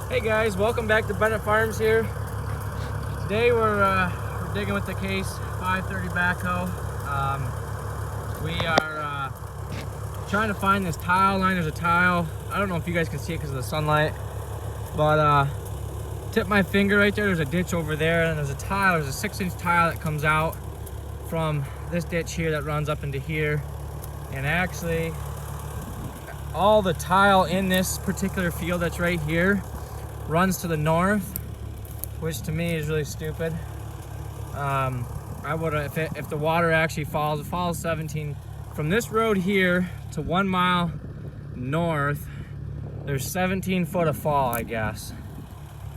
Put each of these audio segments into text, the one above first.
Hey guys, welcome back to Bennett Farms here. Today we're digging with the Case 530 backhoe. We are trying to find this tile line. There's a tile. I don't know if you guys can see it because of the sunlight, but tip my finger right there. There's a ditch over there, and there's a tile. There's a 6-inch tile that comes out from this ditch here that runs up into here. And actually, all the tile in this particular field that's right here runs to the north, which to me is really stupid. I would if the water actually falls, it falls 17 from this road here to 1 mile north. There's 17 foot of fall, I guess,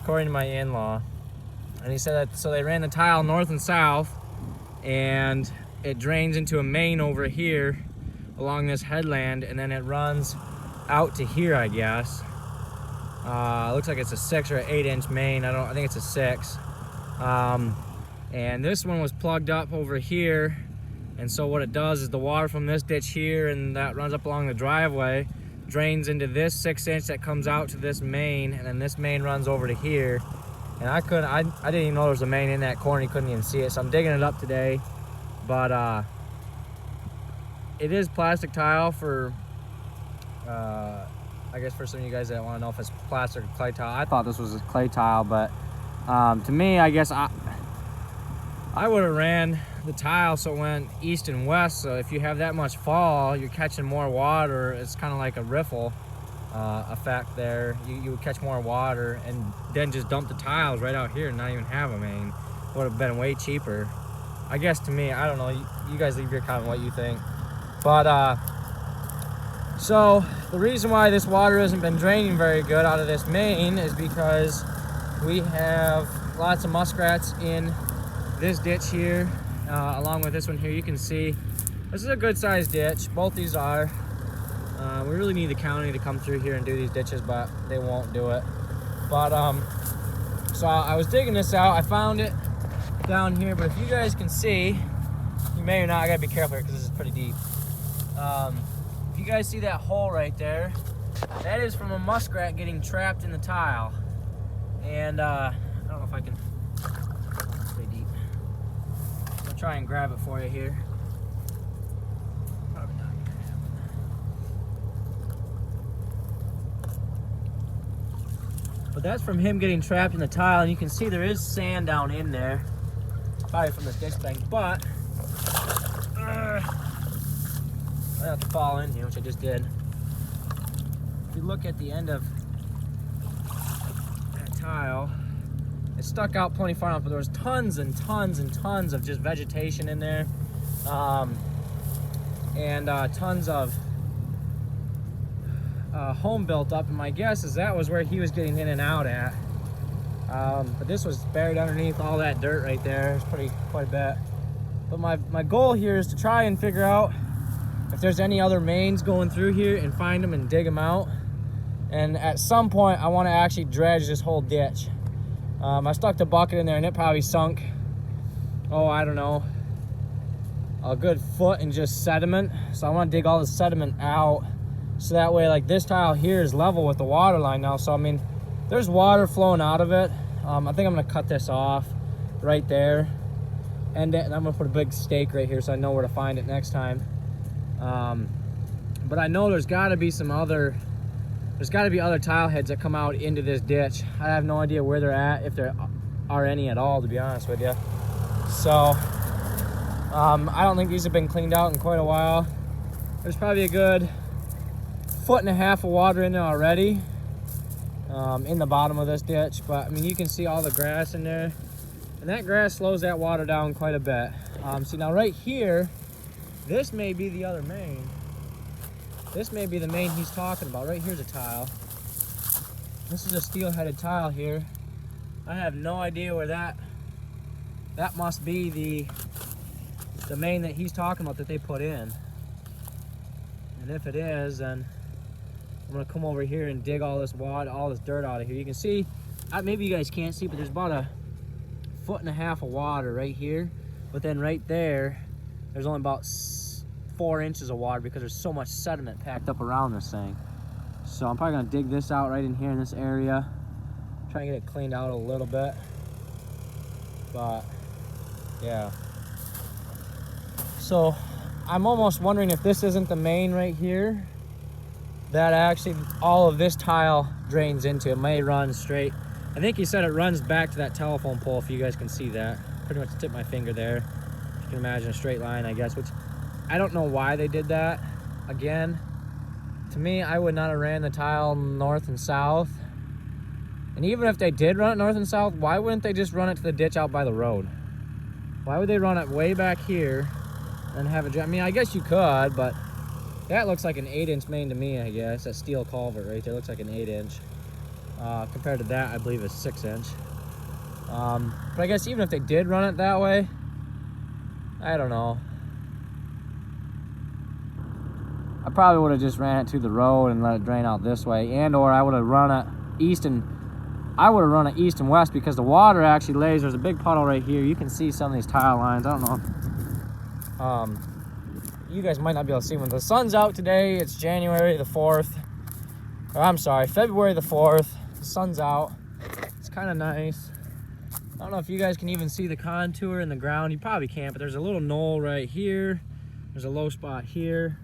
according to my in-law. And he said that so they ran the tile north and south, and it drains into a main over here along this headland, and then it runs out to here, I guess. Looks like it's a 6 or an 8-inch main. I think it's a 6. And this one was plugged up over here, and so what it does is the water from this ditch here and that runs up along the driveway drains into this 6-inch that comes out to this main, and then this main runs over to here. And I didn't even know there was a main in that corner. You couldn't even see it, so I'm digging it up today. But it is plastic tile for I guess for some of you guys that want to know if it's plastic or clay tile. I thought this was a clay tile, but to me, I guess I would have ran the tile so it went east and west. So if you have that much fall, you're catching more water. It's kind of like a riffle effect there. You would catch more water and then just dump the tiles right out here and not even have a main. Would have been way cheaper. I guess to me, I don't know. You guys leave your comment what you think. But so the reason why this water hasn't been draining very good out of this main is because we have lots of muskrats in this ditch here, along with this one here. You can see this is a good sized ditch. Both these are. We really need the county to come through here and do these ditches, but they won't do it. But so I was digging this out. I found it down here, but if you guys can see, you may or not, I gotta be careful here because this is pretty deep. If you guys see that hole right there, that is from a muskrat getting trapped in the tile. And I don't know if I can, it's pretty deep. I'll try and grab it for you here. Probably not gonna happen. But that's from him getting trapped in the tile, and you can see there is sand down in there. Probably from this ditch thing, but I have to fall in here, which I just did. If you look at the end of that tile, it stuck out plenty far enough, but there was tons and tons and tons of just vegetation in there, and tons of home built up. And my guess is that was where he was getting in and out at. But this was buried underneath all that dirt right there. It's quite a bit. But my goal here is to try and figure out if there's any other mains going through here and find them and dig them out. And at some point, I want to actually dredge this whole ditch. I stuck the bucket in there and it probably sunk, oh, I don't know, a good foot in just sediment. So I want to dig all the sediment out, so that way, like, this tile here is level with the water line now. So I mean, there's water flowing out of it. I think I'm gonna cut this off right there, and I'm gonna put a big stake right here so I know where to find it next time. But I know there's got to be other tile heads that come out into this ditch. I have no idea where they're at, if there are any at all, to be honest with you. So I don't think these have been cleaned out in quite a while. There's probably a good 1.5 foot of water in there already, in the bottom of this ditch. But I mean, you can see all the grass in there, and that grass slows that water down quite a bit. See, now right here, this may be the other main. This may be the main he's talking about. Right here's a tile. This is a steel-headed tile here. I have no idea where that must be the main that he's talking about that they put in. And if it is, then I'm gonna come over here and dig all this water, all this dirt out of here. You can see, maybe you guys can't see, but there's about 1.5 foot of water right here. But then right there, there's only about 4 inches of water because there's so much sediment packed up around this thing. So I'm probably gonna dig this out right in here in this area, Try and get it cleaned out a little bit. But yeah. So I'm almost wondering if this isn't the main right here that actually all of this tile drains into. It may run straight. I think he said it runs back to that telephone pole, if you guys can see that. Pretty much tip my finger there. You can imagine a straight line, I guess, which I don't know why they did that. Again, to me, I would not have ran the tile north and south. And even if they did run it north and south, why wouldn't they just run it to the ditch out by the road? Why would they run it way back here and have it? I mean, I guess you could, but that looks like an 8-inch main to me, I guess. That steel culvert right there looks like an 8-inch. Compared to that, I believe it's 6-inch. But I guess even if they did run it that way, I don't know. I probably would have just ran it to the road and let it drain out this way, or I would have run it east and west, because the water actually lays. There's a big puddle right here. You can see some of these tile lines. I don't know. You guys might not be able to see when the sun's out today. It's January the 4th. Or I'm sorry, February the 4th. The sun's out. It's kind of nice. I don't know if you guys can even see the contour in the ground. You probably can't, but there's a little knoll right here. There's a low spot here.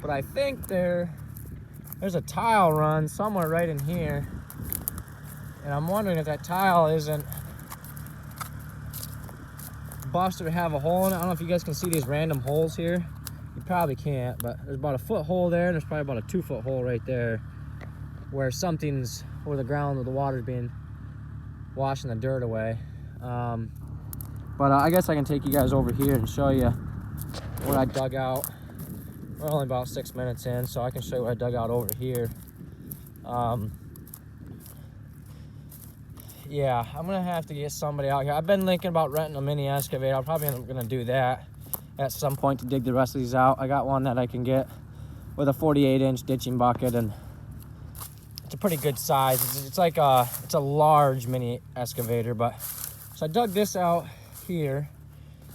But I think there's a tile run somewhere right in here. And I'm wondering if that tile isn't busted or have a hole in it. I don't know if you guys can see these random holes here. You probably can't, but there's about a foot hole there, and there's probably about a 2-foot hole right there where the ground or the water's being washing the dirt away. But I guess I can take you guys over here and show you what I dug out. We're only about 6 minutes in, so I can show you what I dug out over here. Yeah, I'm gonna have to get somebody out here. I've been thinking about renting a mini excavator. I'm probably gonna do that at some point to dig the rest of these out. I got one that I can get with a 48-inch ditching bucket, and it's a pretty good size. It's a large mini excavator. But so I dug this out here,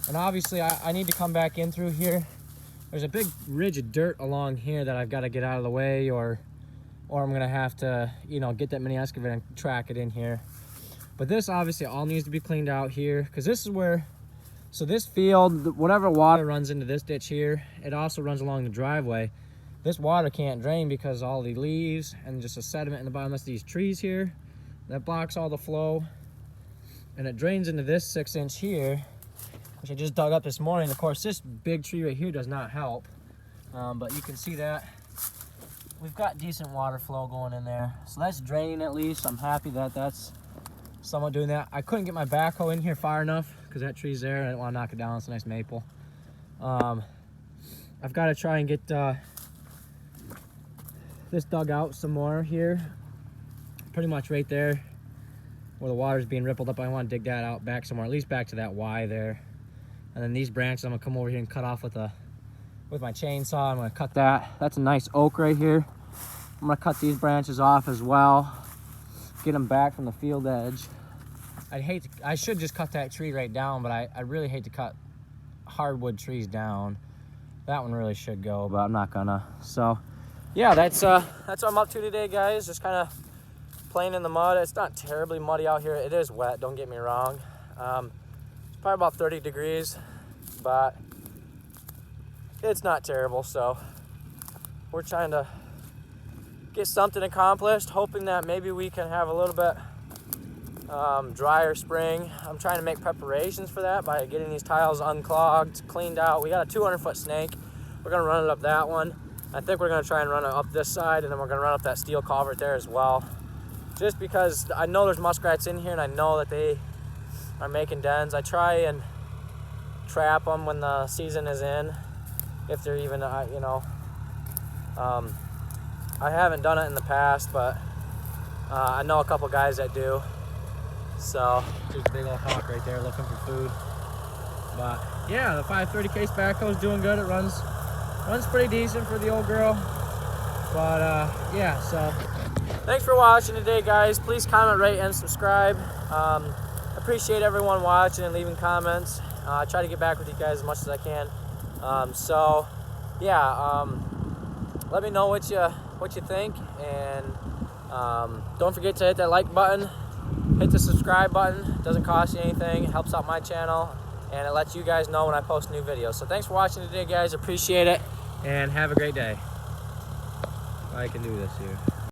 and obviously I need to come back in through here. There's a big ridge of dirt along here that I've got to get out of the way, or I'm gonna have to, get that mini excavator and track it in here. But this obviously all needs to be cleaned out here, because this is where, so this field, whatever water runs into this ditch here, it also runs along the driveway. This water can't drain because all the leaves and just the sediment in the bottom of these trees here, that blocks all the flow. And it drains into this 6-inch here, which I just dug up this morning. Of course, this big tree right here does not help. But you can see that we've got decent water flow going in there. So that's draining at least. I'm happy that that's somewhat doing that. I couldn't get my backhoe in here far enough because that tree's there. I didn't want to knock it down. It's a nice maple. I've got to try and get this dug out some more here. Pretty much right there where the water's being rippled up. I want to dig that out back somewhere, at least back to that Y there. And then these branches I'm gonna come over here and cut off with my chainsaw. I'm gonna cut that. That's a nice oak right here. I'm gonna cut these branches off as well. Get them back from the field edge. I should just cut that tree right down, but I really hate to cut hardwood trees down. That one really should go, but I'm not gonna. So yeah, that's what I'm up to today, guys. Just kind of playing in the mud. It's not terribly muddy out here. It is wet, don't get me wrong. It's probably about 30 degrees, but it's not terrible. So we're trying to get something accomplished, hoping that maybe we can have a little bit drier spring. I'm trying to make preparations for that by getting these tiles unclogged, cleaned out. We got a 200-foot snake. We're gonna run it up that one. I think we're gonna try and run it up this side, and then we're gonna run up that steel culvert there as well. Just because I know there's muskrats in here, and I know that they are making dens. I try and trap them when the season is in, if they're even, I haven't done it in the past, but I know a couple guys that do. So there's a big old hawk right there looking for food. But yeah, the 530 case backhoe is doing good. It runs pretty decent for the old girl. But yeah, so thanks for watching today, guys. Please comment, rate, and subscribe. Appreciate everyone watching and leaving comments. I try to get back with you guys as much as I can. So yeah, let me know what you think, and Don't forget to hit that like button, hit the subscribe button. It doesn't cost you anything, it helps out my channel, and it lets you guys know when I post new videos. So thanks for watching today, guys. Appreciate it, and have a great day. I can do this here.